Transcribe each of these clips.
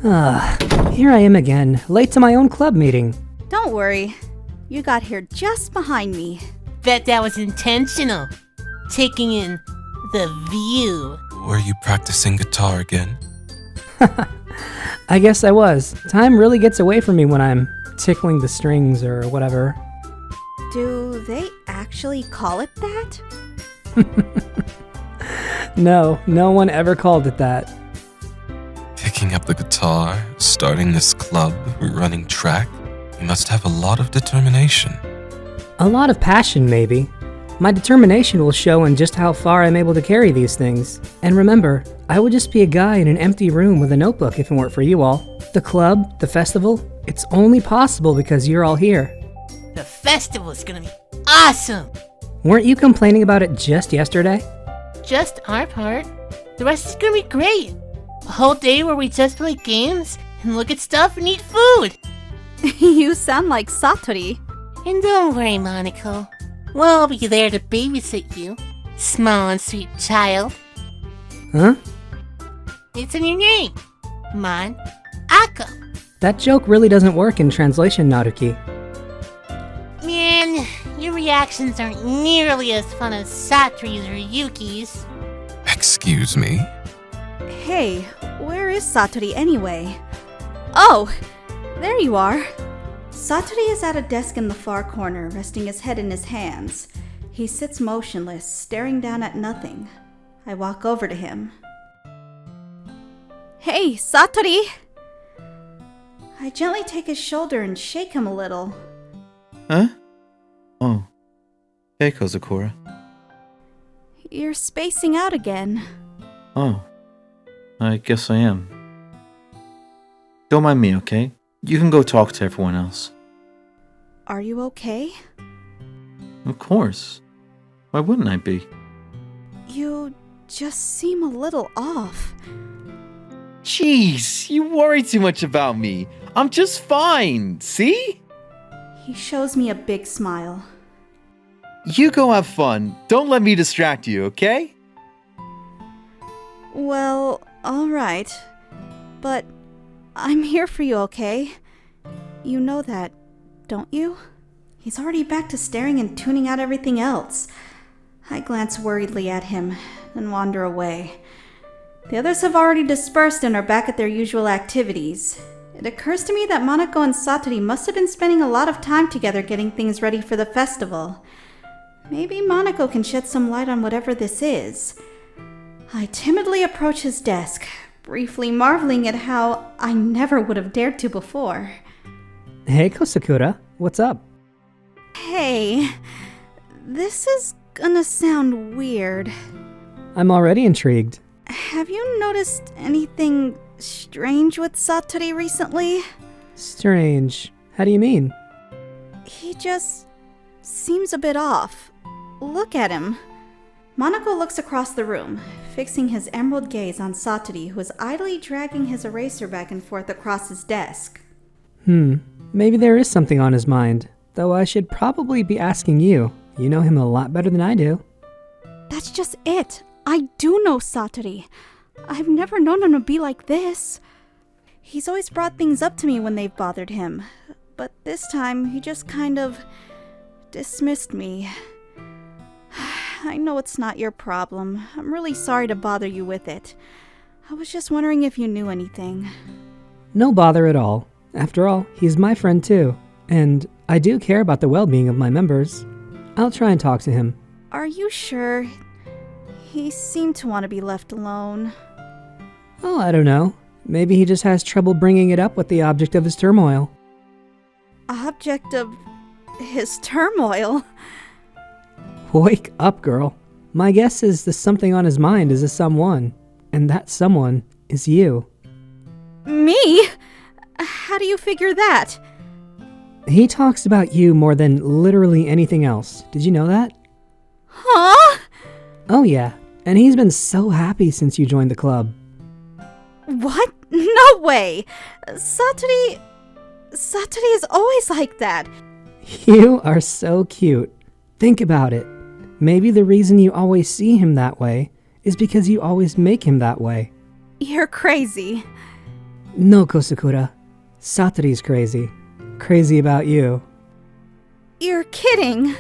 Here I am again, late to my own club meeting. Don't worry. You got here just behind me. Bet that was intentional. Taking in the view. Were you practicing guitar again? I guess I was. Time really gets away from me when I'm tickling the strings or whatever. Do they actually call it that? No one ever called it that. Picking up the guitar, starting this club, running track. You must have a lot of determination. A lot of passion, maybe. My determination will show in just how far I'm able to carry these things. And remember, I would just be a guy in an empty room with a notebook if it weren't for you all. The club, the festival, it's only possible because you're all here. The festival is gonna be awesome. Weren't you complaining about it just yesterday? Just our part. The rest is gonna be great. A whole day where we just play games and look at stuff and eat food. You sound like Satori. And don't worry, Monaco. We'll be there to babysit you, small and sweet child. Huh? It's in your name. Mon-ako. That joke really doesn't work in translation, Naruki. Man, your reactions aren't nearly as fun as Satori's or Yuki's. Excuse me? Hey, where is Satori anyway? Oh, there you are. Satori is at a desk in the far corner, resting his head in his hands. He sits motionless, staring down at nothing. I walk over to him. Hey, Satori! I gently take his shoulder and shake him a little. Huh? Oh. Hey, Kozakura. You're spacing out again. Oh. I guess I am. Don't mind me, okay? You can go talk to everyone else. Are you okay? Of course. Why wouldn't I be? You just seem a little off. Jeez, you worry too much about me. I'm just fine, see? He shows me a big smile. You go have fun. Don't let me distract you, okay? Well, alright. But I'm here for you, okay? You know that, don't you? He's already back to staring and tuning out everything else. I glance worriedly at him, then wander away. The others have already dispersed and are back at their usual activities. It occurs to me that Monaco and Satori must have been spending a lot of time together getting things ready for the festival. Maybe Monaco can shed some light on whatever this is. I timidly approach his desk, briefly marveling at how I never would have dared to before. Hey, Kosakura, what's up? Hey, this is gonna sound weird. I'm already intrigued. Have you noticed anything strange with Satori recently? Strange. How do you mean? He just seems a bit off. Look at him. Monaco looks across the room, fixing his emerald gaze on Satori, who is idly dragging his eraser back and forth across his desk. Maybe there is something on his mind, though I should probably be asking you. You know him a lot better than I do. That's just it. I do know Satori. I've never known him to be like this. He's always brought things up to me when they've bothered him, but this time he just kind of dismissed me. I know it's not your problem. I'm really sorry to bother you with it. I was just wondering if you knew anything. No bother at all. After all, he's my friend too, and I do care about the well-being of my members. I'll try and talk to him. Are you sure? He seemed to want to be left alone. Oh, I don't know. Maybe he just has trouble bringing it up with the object of his turmoil. Object of his turmoil? Wake up, girl. My guess is the something on his mind is a someone, and that someone is you. Me? How do you figure that? He talks about you more than literally anything else. Did you know that? Huh? Oh yeah, and he's been so happy since you joined the club. What? No way! Satori is always like that. You are so cute. Think about it. Maybe the reason you always see him that way is because you always make him that way. You're crazy. No, Kosakura. Satori's crazy. Crazy about you. You're kidding.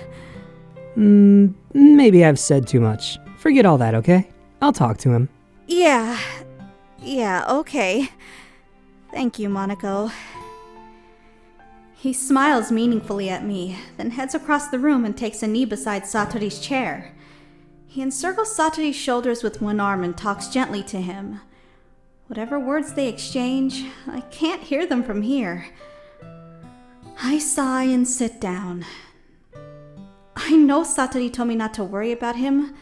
Maybe I've said too much. Forget all that, okay? I'll talk to him. Yeah, okay. Thank you, Monaco. He smiles meaningfully at me, then heads across the room and takes a knee beside Satori's chair. He encircles Satori's shoulders with one arm and talks gently to him. Whatever words they exchange, I can't hear them from here. I sigh and sit down. I know Satori told me not to worry about him,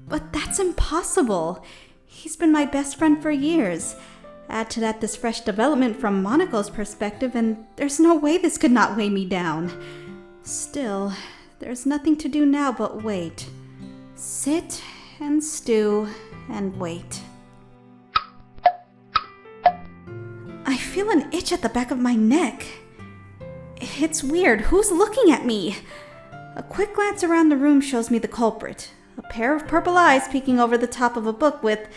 but that's impossible. He's been my best friend for years. Add to that this fresh development from Monaco's perspective, and there's no way this could not weigh me down. Still, there's nothing to do now but wait. Sit and stew and wait. I feel an itch at the back of my neck. It's weird. Who's looking at me? A quick glance around the room shows me the culprit. A pair of purple eyes peeking over the top of a book with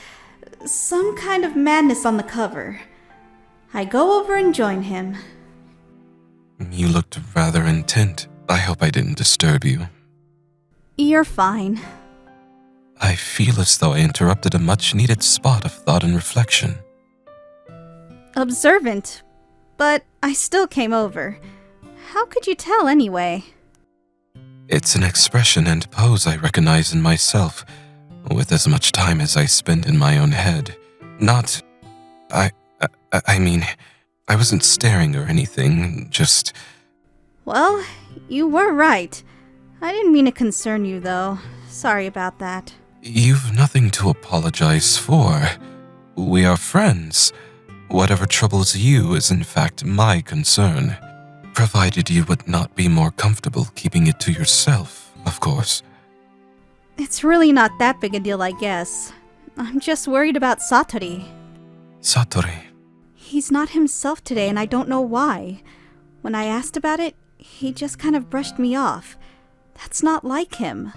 some kind of madness on the cover. I go over and join him. You looked rather intent. I hope I didn't disturb you. You're fine. I feel as though I interrupted a much-needed spot of thought and reflection. Observant, but I still came over. How could you tell anyway? It's an expression and pose I recognize in myself, with as much time as I spend in my own head. Not... I mean, I wasn't staring or anything, just... Well, you were right. I didn't mean to concern you, though. Sorry about that. You've nothing to apologize for. We are friends. Whatever troubles you is in fact my concern. Provided you would not be more comfortable keeping it to yourself, of course. It's really not that big a deal, I guess. I'm just worried about Satori. Satori. He's not himself today, and I don't know why. When I asked about it, he just kind of brushed me off. That's not like him.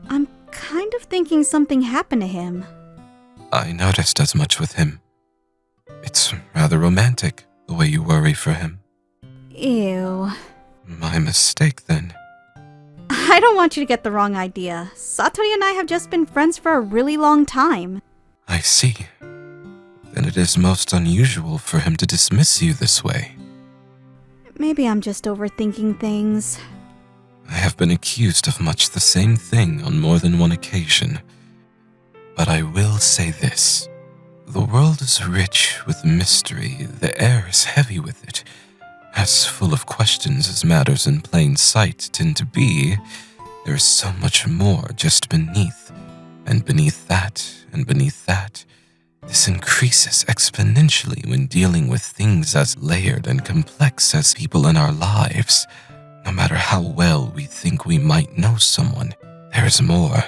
I'm kind of thinking something happened to him. I noticed as much with him. It's rather romantic, the way you worry for him. Ew. My mistake, then. I don't want you to get the wrong idea. Satori and I have just been friends for a really long time. I see. Then it is most unusual for him to dismiss you this way. Maybe I'm just overthinking things. I have been accused of much the same thing on more than one occasion. But I will say this. The world is rich with mystery. The air is heavy with it. As full of questions as matters in plain sight tend to be, there is so much more just beneath, and beneath that, and beneath that. This increases exponentially when dealing with things as layered and complex as people in our lives. No matter how well we think we might know someone, there is more.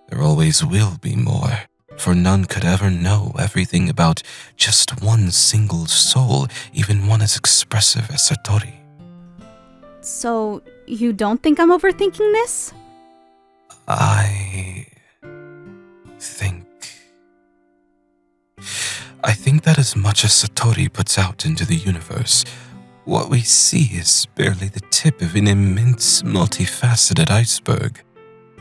There always will be more. For none could ever know everything about just one single soul, even one as expressive as Satori. So, you don't think I'm overthinking this? I think that as much as Satori puts out into the universe, what we see is barely the tip of an immense, multifaceted iceberg.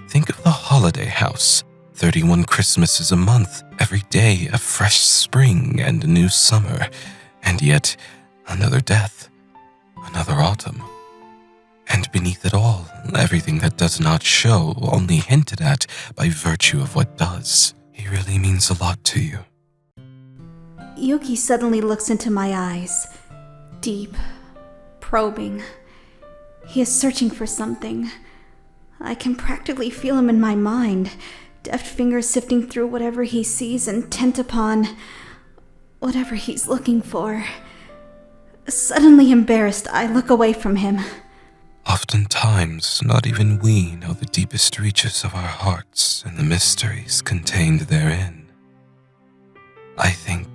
Think of the holiday house. 31 Christmases a month, every day a fresh spring and a new summer, and yet another death, another autumn. And beneath it all, everything that does not show, only hinted at by virtue of what does. He really means a lot to you. Yuki suddenly looks into my eyes. Deep, probing. He is searching for something. I can practically feel him in my mind. Deft fingers sifting through whatever he sees, intent upon whatever he's looking for. Suddenly embarrassed, I look away from him. Oftentimes, not even we know the deepest reaches of our hearts and the mysteries contained therein. I think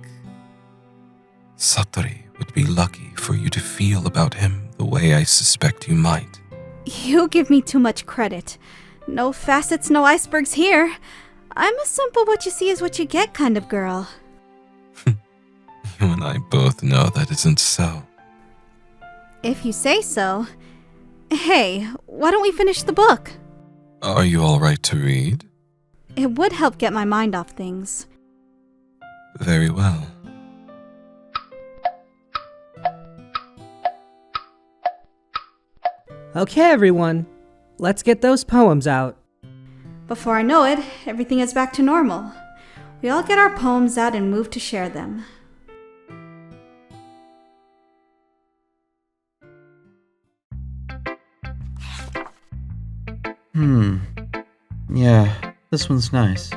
Satori would be lucky for you to feel about him the way I suspect you might. You give me too much credit. No facets, no icebergs here. I'm a simple what you see is what you get kind of girl. You You and I both know that isn't so. If you say so. Hey, why don't we finish the book? Are you all right to read? It would help get my mind off things. Very well. Okay, everyone. Let's get those poems out. Before I know it, everything is back to normal. We all get our poems out and move to share them. Yeah, this one's nice.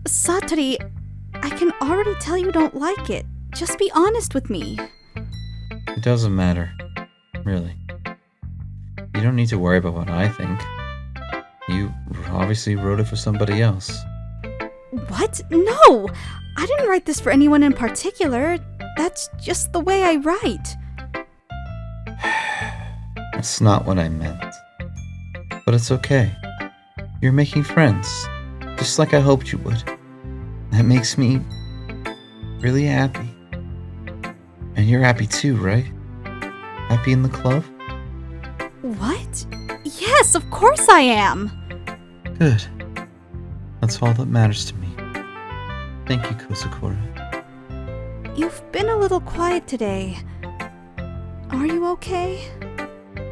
Satori, I can already tell you don't like it. Just be honest with me. It doesn't matter. Really. You don't need to worry about what I think. You obviously wrote it for somebody else. What? No! I didn't write this for anyone in particular. That's just the way I write. That's not what I meant. But it's okay. You're making friends, just like I hoped you would. That makes me really happy. And you're happy too, right? Happy in the club? What? Yes, of course I am! Good. That's all that matters to me. Thank you, Kozakura. You've been a little quiet today. Are you okay?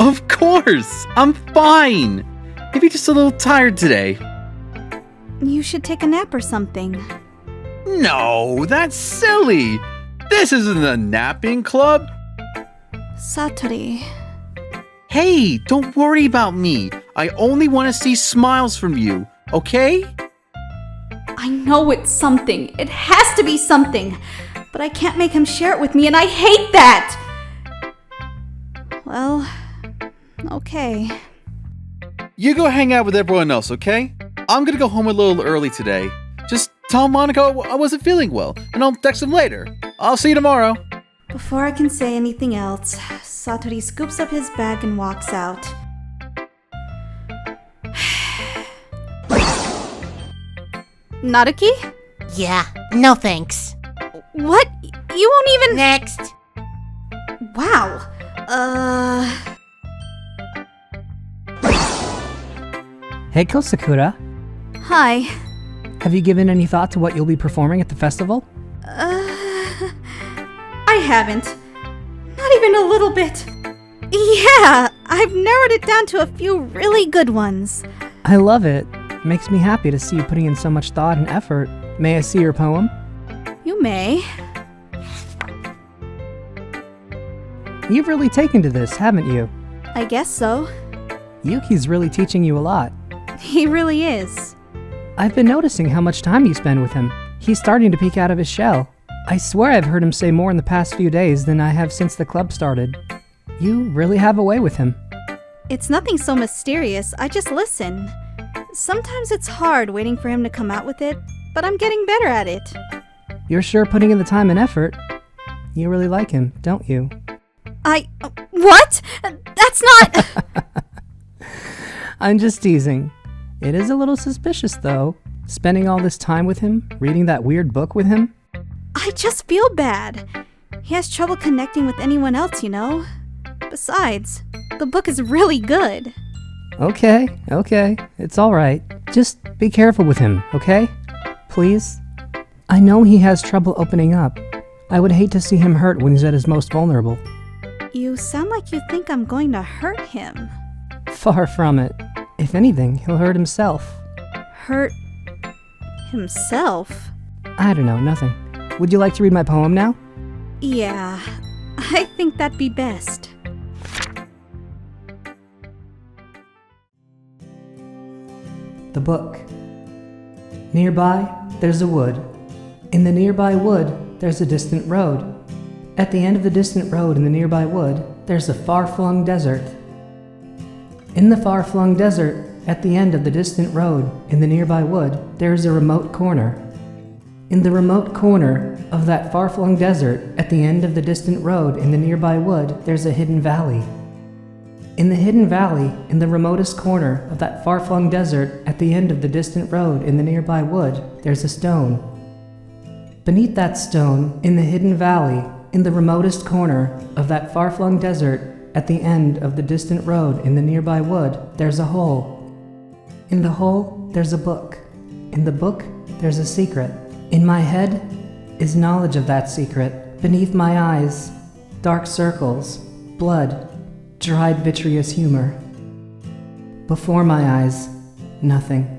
Of course! I'm fine! Maybe just a little tired today. You should take a nap or something. No, that's silly! This isn't a napping club! Satori. Hey, don't worry about me. I only want to see smiles from you, okay? I know it's something. It has to be something. But I can't make him share it with me, and I hate that! Well, okay. You go hang out with everyone else, okay? I'm gonna go home a little early today. Just tell Monica I wasn't feeling well, and I'll text him later. I'll see you tomorrow. Before I can say anything else, Satori scoops up his bag and walks out. Naruki? Yeah, no thanks. What? You won't even— Next. Wow. Hey, Kosakura. Hi. Have you given any thought to what you'll be performing at the festival? I haven't. Not even a little bit. Yeah, I've narrowed it down to a few really good ones. I love it. Makes me happy to see you putting in so much thought and effort. May I see your poem? You may. You've really taken to this, haven't you? I guess so. Yuki's really teaching you a lot. He really is. I've been noticing how much time you spend with him. He's starting to peek out of his shell. I swear I've heard him say more in the past few days than I have since the club started. You really have a way with him. It's nothing so mysterious, I just listen. Sometimes it's hard waiting for him to come out with it, but I'm getting better at it. You're sure putting in the time and effort. You really like him, don't you? What? That's not— I'm just teasing. It is a little suspicious, though. Spending all this time with him, reading that weird book with him. I just feel bad. He has trouble connecting with anyone else, you know? Besides, the book is really good. Okay. It's alright. Just be careful with him, okay? Please? I know he has trouble opening up. I would hate to see him hurt when he's at his most vulnerable. You sound like you think I'm going to hurt him. Far from it. If anything, he'll hurt himself. Hurt himself? I don't know, nothing. Would you like to read my poem now? Yeah, I think that'd be best. The book. Nearby, there's a wood. In the nearby wood, there's a distant road. At the end of the distant road in the nearby wood, there's a far-flung desert. In the far-flung desert, at the end of the distant road in the nearby wood, there is a remote corner. In the remote corner of that far-flung desert, at the end of the distant road in the nearby wood, there's a hidden valley. In the hidden valley, in the remotest corner of that far-flung desert, at the end of the distant road in the nearby wood, there's a stone. Beneath that stone, in the hidden valley, in the remotest corner of that far-flung desert, at the end of the distant road in the nearby wood, there's a hole. In the hole, there's a book. In the book, there's a secret. In my head is knowledge of that secret. Beneath my eyes, dark circles, blood, dried vitreous humor. Before my eyes, nothing.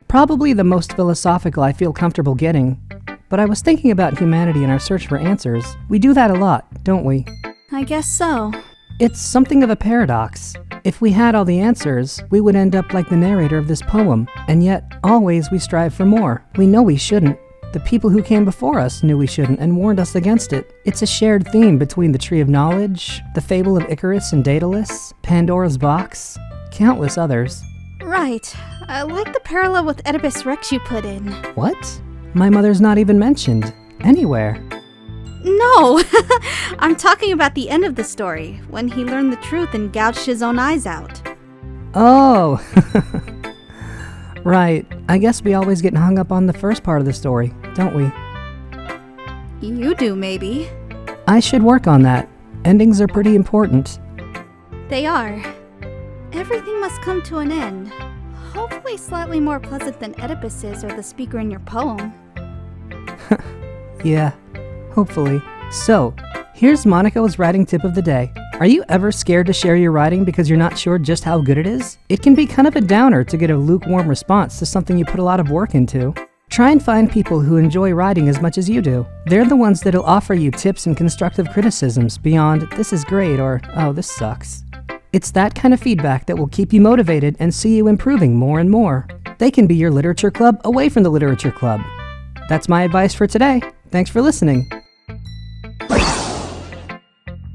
Probably the most philosophical I feel comfortable getting, but I was thinking about humanity in our search for answers. We do that a lot, don't we? I guess so. It's something of a paradox. If we had all the answers, we would end up like the narrator of this poem, and yet, always we strive for more. We know we shouldn't. The people who came before us knew we shouldn't and warned us against it. It's a shared theme between the Tree of Knowledge, the Fable of Icarus and Daedalus, Pandora's Box, countless others. Right. I like the parallel with Oedipus Rex you put in. What? My mother's not even mentioned. Anywhere. No! I'm talking about the end of the story, when he learned the truth and gouged his own eyes out. Oh! Right. I guess we always get hung up on the first part of the story, don't we? You do, maybe. I should work on that. Endings are pretty important. They are. Everything must come to an end. Hopefully slightly more pleasant than Oedipus is or the speaker in your poem. Yeah, hopefully. So, here's Monico's writing tip of the day. Are you ever scared to share your writing because you're not sure just how good it is? It can be kind of a downer to get a lukewarm response to something you put a lot of work into. Try and find people who enjoy writing as much as you do. They're the ones that'll offer you tips and constructive criticisms beyond, "this is great" or "oh, this sucks." It's that kind of feedback that will keep you motivated and see you improving more and more. They can be your literature club away from the literature club. That's my advice for today. Thanks for listening.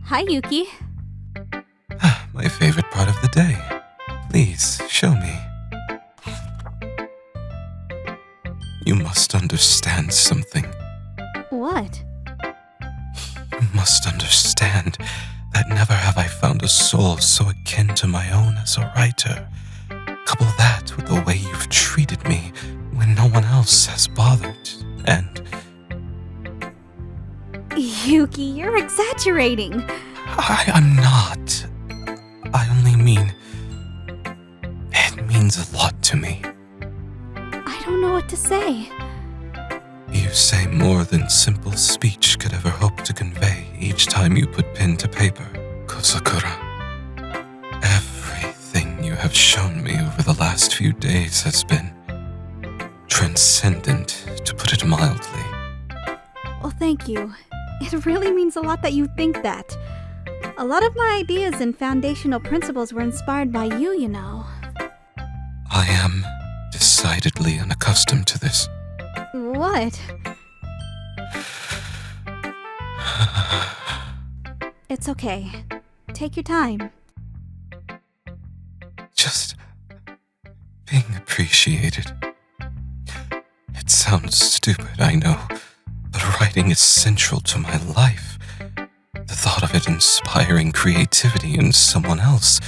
Hi, Yuki. My favorite part of the day. Please, show me. You must understand something. What? You must understand that never have I found a soul so akin to my own as a writer. Couple that with the way you've treated me when no one else has bothered, and... Yuki, you're exaggerating. I'm not. I only mean... it means a lot to me. I don't know what to say. You say more than simple speech could ever hope to convey each time you put pen to paper, Kozakura. Everything you have shown me over the last few days has been transcendent, to put it mildly. Well, thank you. It really means a lot that you think that. A lot of my ideas and foundational principles were inspired by you, you know. I am decidedly unaccustomed to this. What? It's okay. Take your time. Just being appreciated. It sounds stupid, I know, but writing is central to my life. The thought of it inspiring creativity in someone else,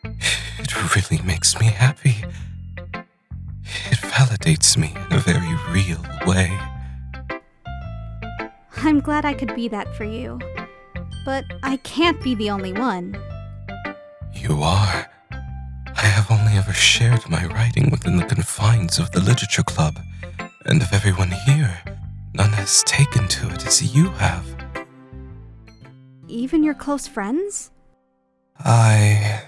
it really makes me happy. It validates me in a very real way. I'm glad I could be that for you. But I can't be the only one. You are. I have only ever shared my writing within the confines of the literature club, and of everyone here, none has taken to it as you have. Even your close friends? I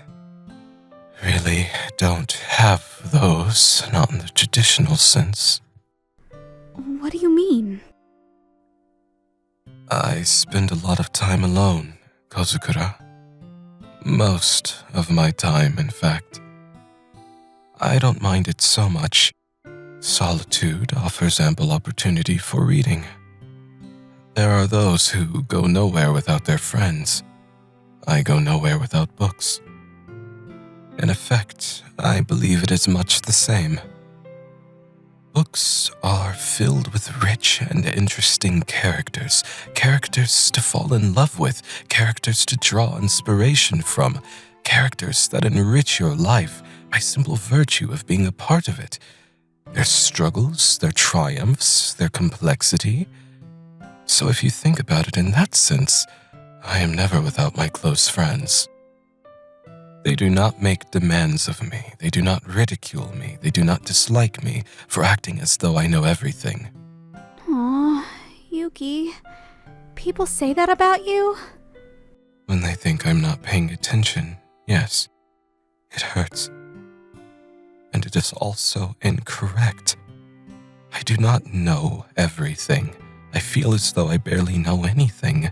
really don't have those, not in the traditional sense. What do you mean? I spend a lot of time alone, Kozukura. Most of my time, in fact. I don't mind it so much. Solitude offers ample opportunity for reading. There are those who go nowhere without their friends. I go nowhere without books. In effect, I believe it is much the same. Books are filled with rich and interesting characters, characters to fall in love with, characters to draw inspiration from, characters that enrich your life by simple virtue of being a part of it. Their struggles, their triumphs, their complexity. So if you think about it in that sense, I am never without my close friends. They do not make demands of me. They do not ridicule me. They do not dislike me for acting as though I know everything. Aw, Yuki. People say that about you? When they think I'm not paying attention, yes, it hurts. And it is also incorrect. I do not know everything. I feel as though I barely know anything.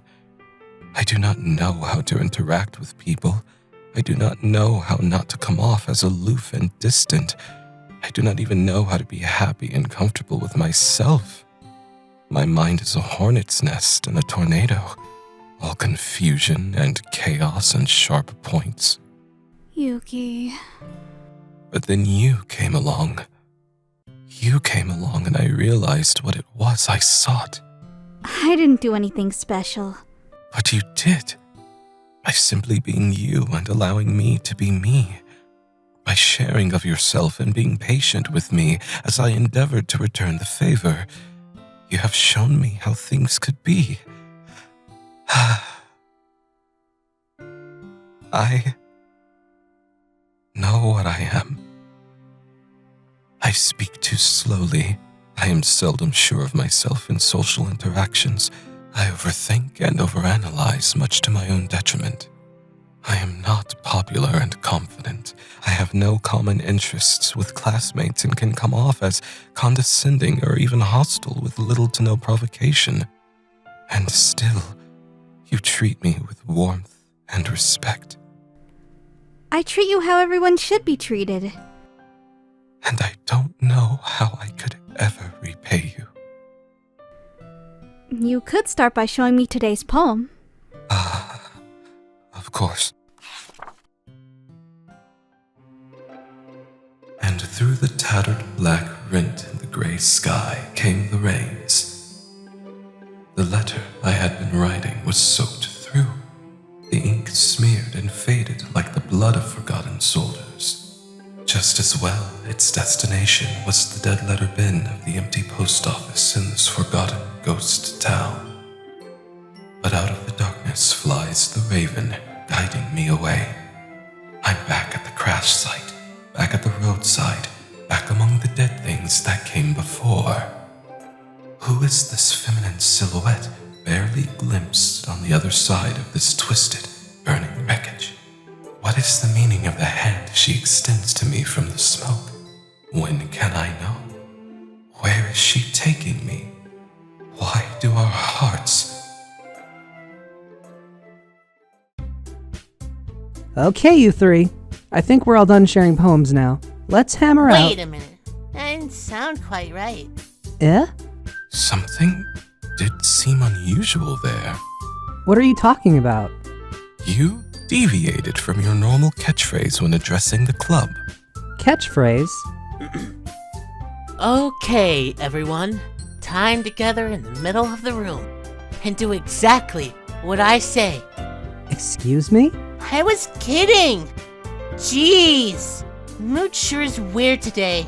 I do not know how to interact with people. I do not know how not to come off as aloof and distant. I do not even know how to be happy and comfortable with myself. My mind is a hornet's nest and a tornado, all confusion and chaos and sharp points. Yuki. But then you came along. You came along and I realized what it was I sought. I didn't do anything special. But you did. By simply being you and allowing me to be me. By sharing of yourself and being patient with me as I endeavored to return the favor. You have shown me how things could be. I know what I am. I speak too slowly. I am seldom sure of myself in social interactions. I overthink and overanalyze, much to my own detriment. I am not popular and confident. I have no common interests with classmates and can come off as condescending or even hostile with little to no provocation. And still, you treat me with warmth and respect. I treat you how everyone should be treated. And I don't know how I could ever repay you. You could start by showing me today's poem. Of course. And through the tattered black rent in the gray sky came the rains. The letter I had been writing was soaked through. The ink smeared and faded like the blood of forgotten soldiers. Just as well, its destination was the dead letter bin of the empty post office in this forgotten ghost town. But out of the darkness flies the raven, guiding me away. I'm back at the crash site, back at the roadside, back among the dead things that came before. Who is this feminine silhouette barely glimpsed on the other side of this twisted, burning wreckage? What is the meaning of the hand she extends to me from the smoke? When can I know? Where is she taking me? Why do our hearts... Okay, you three. I think we're all done sharing poems now. Let's hammer out. Wait a minute. That didn't sound quite right. Eh? Something did seem unusual there. What are you talking about? You deviated from your normal catchphrase when addressing the club. Catchphrase? Okay, everyone. Time together in the middle of the room. And do exactly what I say. Excuse me? I was kidding! Jeez! Mood sure is weird today.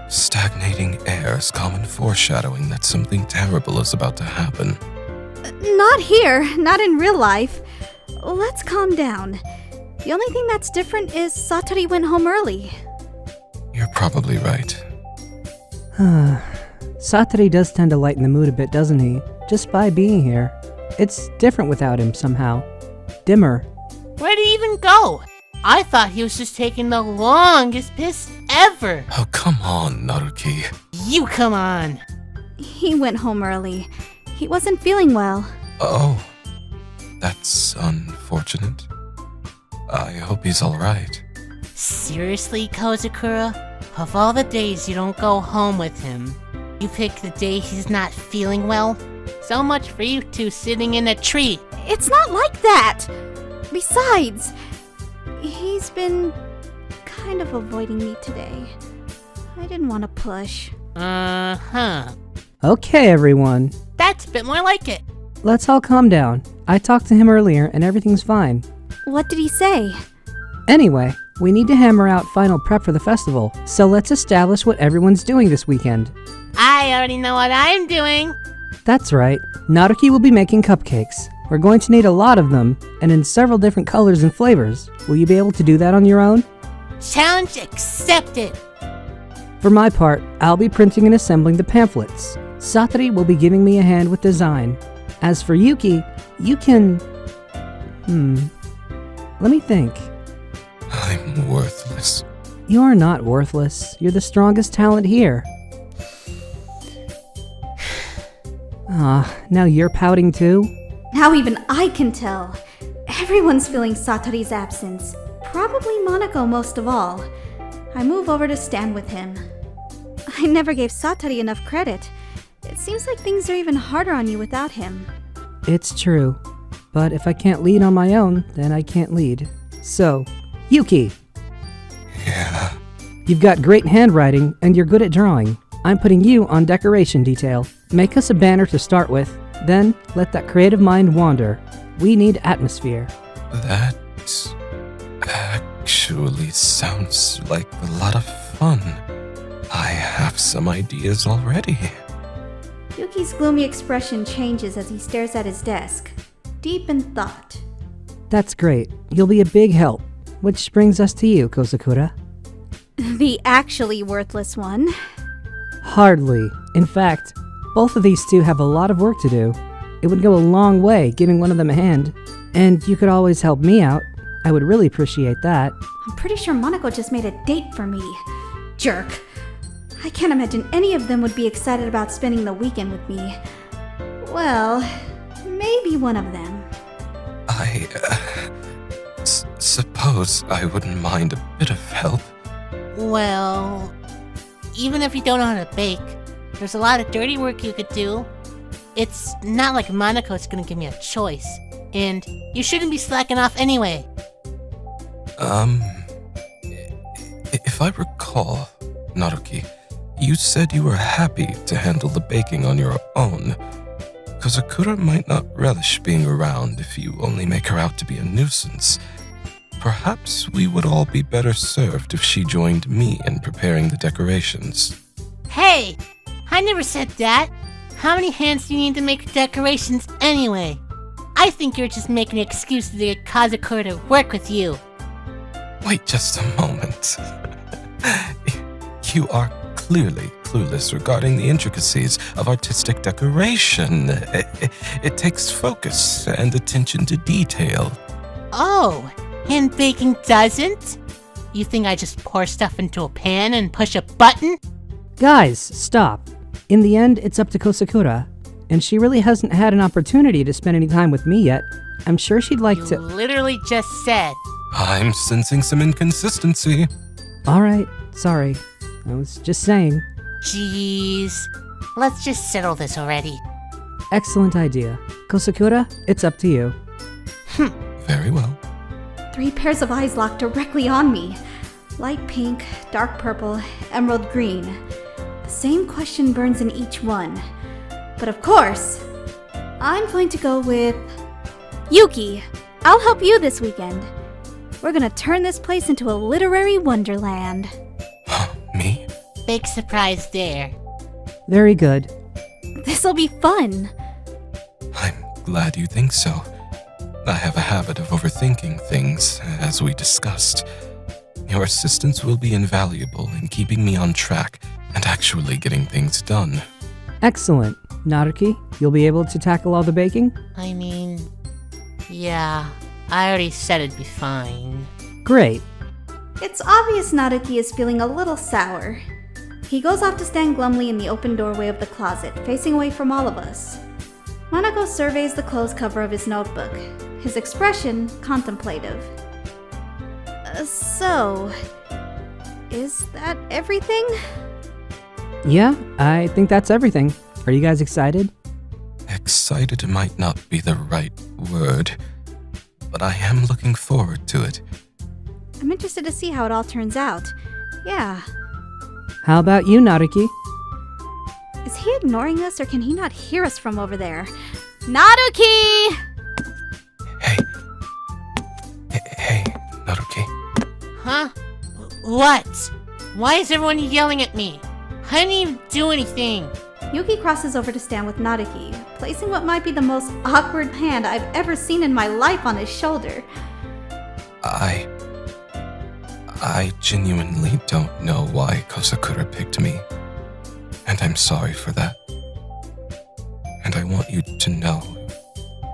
Stagnating air is common foreshadowing that something terrible is about to happen. Not here, not in real life. Let's calm down. The only thing that's different is Satori went home early. You're probably right. Satori does tend to lighten the mood a bit, doesn't he? Just by being here. It's different without him somehow. Dimmer. Where'd he even go? I thought he was just taking the longest piss ever. Oh, come on, Naruki. You come on. He went home early. He wasn't feeling well. Oh, that's unfortunate. I hope he's alright. Seriously, Kozakura? Of all the days you don't go home with him, you pick the day he's not feeling well? So much for you two sitting in a tree. It's not like that! Besides, he's been kind of avoiding me today. I didn't want to push. Uh-huh. Okay, everyone. That's a bit more like it. Let's all calm down. I talked to him earlier and everything's fine. What did he say? Anyway, we need to hammer out final prep for the festival, so let's establish what everyone's doing this weekend. I already know what I'm doing. That's right, Naruki will be making cupcakes. We're going to need a lot of them, and in several different colors and flavors. Will you be able to do that on your own? Challenge accepted. For my part, I'll be printing and assembling the pamphlets. Satori will be giving me a hand with design. As for Yuki, you can... Let me think. I'm worthless. You're not worthless. You're the strongest talent here. Now you're pouting too? Now even I can tell. Everyone's feeling Satori's absence. Probably Monoko most of all. I move over to stand with him. I never gave Satori enough credit. It seems like things are even harder on you without him. It's true. But if I can't lead on my own, then I can't lead. So, Yuki! Yeah. You've got great handwriting, and you're good at drawing. I'm putting you on decoration detail. Make us a banner to start with, then let that creative mind wander. We need atmosphere. That actually sounds like a lot of fun. I have some ideas already. Yuki's gloomy expression changes as he stares at his desk, deep in thought. That's great. You'll be a big help. Which brings us to you, Kozakura. The actually worthless one. Hardly. In fact, both of these two have a lot of work to do. It would go a long way giving one of them a hand, and you could always help me out. I would really appreciate that. I'm pretty sure Monoko just made a date for me. Jerk. I can't imagine any of them would be excited about spending the weekend with me. Well, maybe one of them. I suppose I wouldn't mind a bit of help. Well, even if you don't know how to bake, there's a lot of dirty work you could do. It's not like Monaco's gonna give me a choice, and you shouldn't be slacking off anyway. If I recall, Naruki, you said you were happy to handle the baking on your own. Kozakura might not relish being around if you only make her out to be a nuisance. Perhaps we would all be better served if she joined me in preparing the decorations. Hey! I never said that! How many hands do you need to make decorations anyway? I think you're just making an excuse to get Kazakura to work with you. Wait just a moment. You are clearly clueless regarding the intricacies of artistic decoration. It takes focus and attention to detail. Oh, and baking doesn't? You think I just pour stuff into a pan and push a button? Guys, stop. In the end, it's up to Kozakura, and she really hasn't had an opportunity to spend any time with me yet. I'm sure she'd like You to... literally just said. I'm sensing some inconsistency. Alright, sorry. I was just saying. Jeez. Let's just settle this already. Excellent idea. Kozakura, it's up to you. Very well. 3 pairs of eyes locked directly on me. Light pink, dark purple, emerald green. The same question burns in each one. But of course, I'm going to go with... Yuki, I'll help you this weekend. We're gonna turn this place into a literary wonderland. Me? Big surprise there. Very good. This'll be fun. I'm glad you think so. I have a habit of overthinking things, as we discussed. Your assistance will be invaluable in keeping me on track and actually getting things done. Excellent. Naruki, you'll be able to tackle all the baking? I mean, yeah, I already said it'd be fine. Great. It's obvious Naruki is feeling a little sour. He goes off to stand glumly in the open doorway of the closet, facing away from all of us. Monoko surveys the closed cover of his notebook, his expression contemplative. So, is that everything? Yeah, I think that's everything. Are you guys excited? Excited might not be the right word, but I am looking forward to it. I'm interested to see how it all turns out. Yeah. How about you, Naruki? Is he ignoring us or can he not hear us from over there? Naruki! Hey, Naruki. Huh? What? Why is everyone yelling at me? I didn't even do anything. Yuki crosses over to stand with Naruki, placing what might be the most awkward hand I've ever seen in my life on his shoulder. I genuinely don't know why Kosakura picked me, and I'm sorry for that. And I want you to know,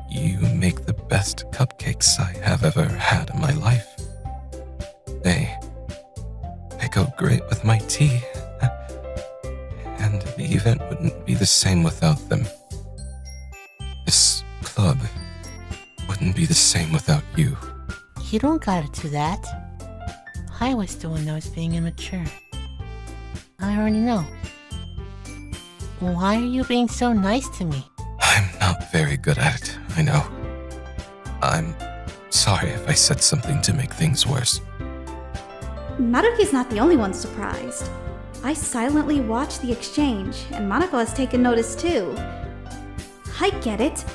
you make the best cupcakes I have ever had in my life. They go great with my tea, and the event wouldn't be the same without them. This club wouldn't be the same without you. You don't gotta do that. I was the one that was being immature. I already know. Why are you being so nice to me? I'm not very good at it, I know. I'm sorry if I said something to make things worse. Naruki's not the only one surprised. I silently watched the exchange, and Monoko has taken notice too. I get it.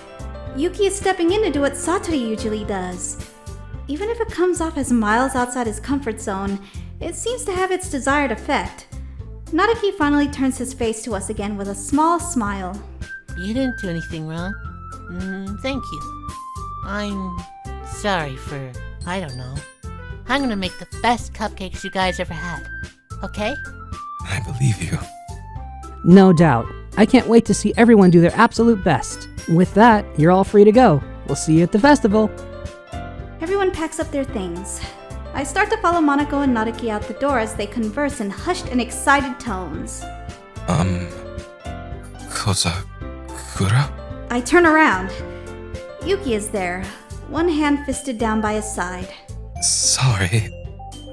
Yuki is stepping in to do what Satori usually does. Even if it comes off as miles outside his comfort zone, it seems to have its desired effect. Naruki finally turns his face to us again with a small smile. You didn't do anything wrong. Thank you. I'm sorry for, I don't know. I'm gonna make the best cupcakes you guys ever had. Okay? I believe you. No doubt. I can't wait to see everyone do their absolute best. With that, you're all free to go. We'll see you at the festival. Everyone packs up their things. I start to follow Monoko and Naruki out the door as they converse in hushed and excited tones. Kosakura? I turn around. Yuki is there, one hand fisted down by his side. Sorry.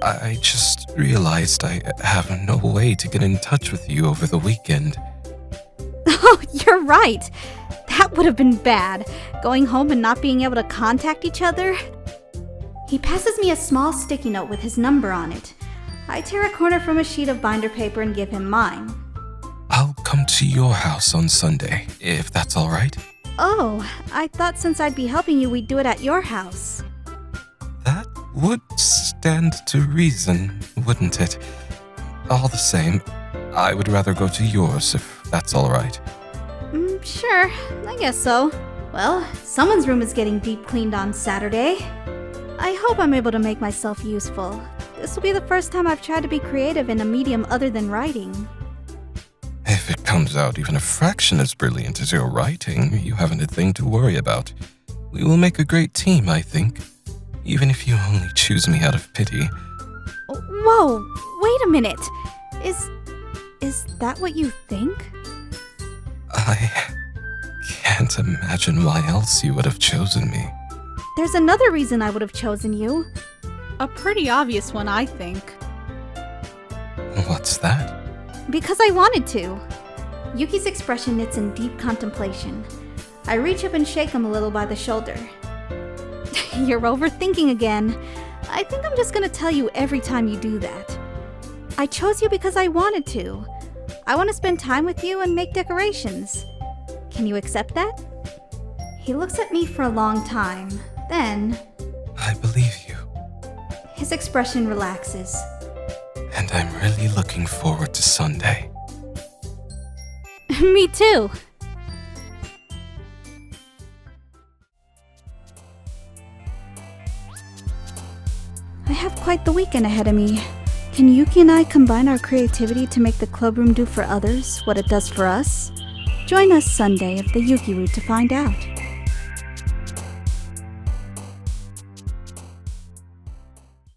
I just realized I have no way to get in touch with you over the weekend. Oh, you're right. That would have been bad, going home and not being able to contact each other. He passes me a small sticky note with his number on it. I tear a corner from a sheet of binder paper and give him mine. I'll come to your house on Sunday, if that's all right. Oh, I thought since I'd be helping you, we'd do it at your house. That would stand to reason, wouldn't it? All the same, I would rather go to yours if that's all right. Sure, I guess so. Well, someone's room is getting deep cleaned on Saturday. I hope I'm able to make myself useful. This will be the first time I've tried to be creative in a medium other than writing. If it comes out even a fraction as brilliant as your writing, you haven't a thing to worry about. We will make a great team, I think. Even if you only choose me out of pity. Whoa, wait a minute. Is that what you think? I can't imagine why else you would have chosen me. There's another reason I would have chosen you. A pretty obvious one, I think. What's that? Because I wanted to. Yuki's expression knits in deep contemplation. I reach up and shake him a little by the shoulder. You're overthinking again. I think I'm just gonna tell you every time you do that. I chose you because I wanted to. I want to spend time with you and make decorations. Can you accept that? He looks at me for a long time. Then, I believe you. his expression relaxes. And I'm really looking forward to Sunday. Me too. I have quite the weekend ahead of me. Can Yuki and I combine our creativity to make the clubroom do for others what it does for us? Join us Sunday of the Yuki route to find out.